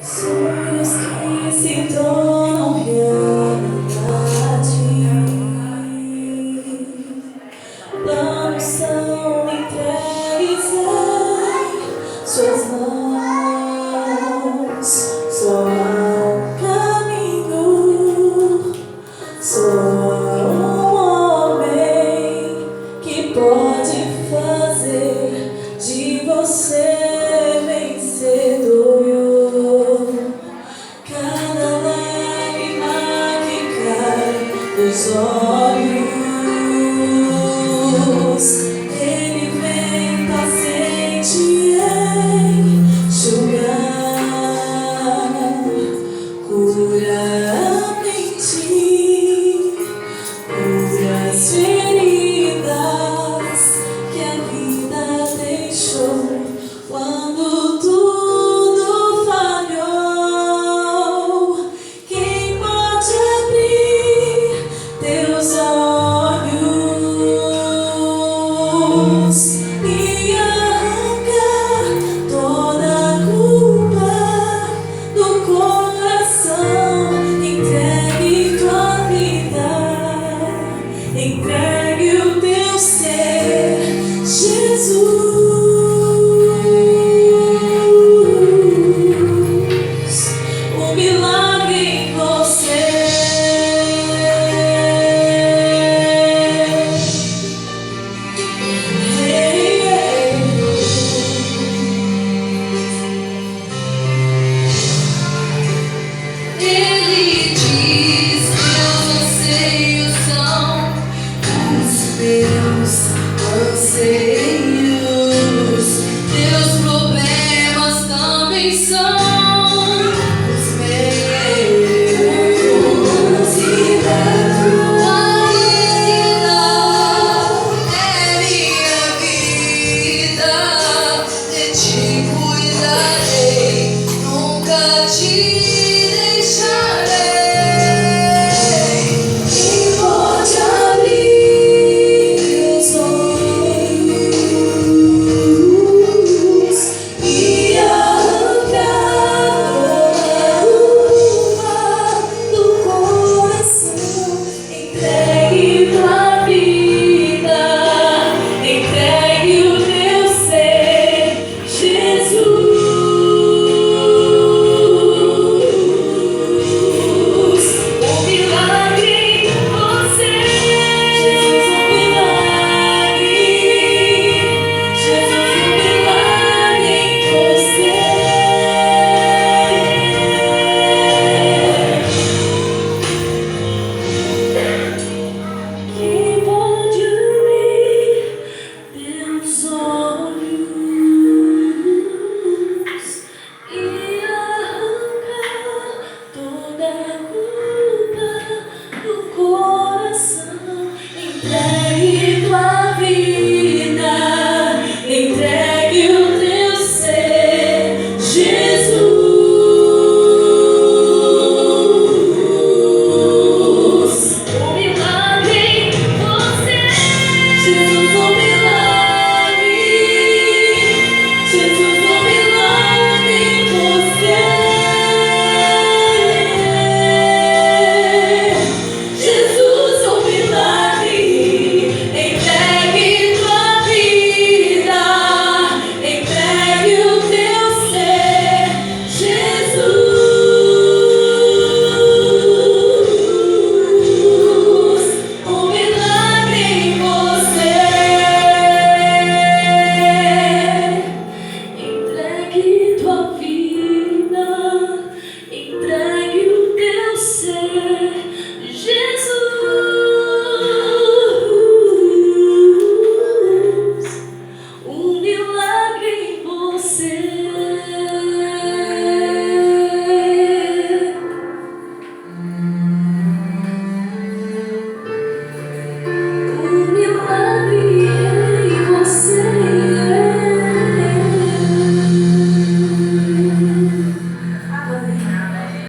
Sonhos que se tornam realidade, planos são entregues em suas mãos. Só há um caminho, só há um homem que pode fazer de você vencedor. Cada lágrima que cai dos olhos, Ele vem paciente enxugar, cura a mente, cura as feridas que a vida deixou quando tudo falhou. Quem pode abrir teus olhos e arrancar toda a culpa do coração? Entregue tua vida, entregue o teu ser, Jesus. O milagre em você. Ele diz: meus anseios são os meus anseios, teus problemas também são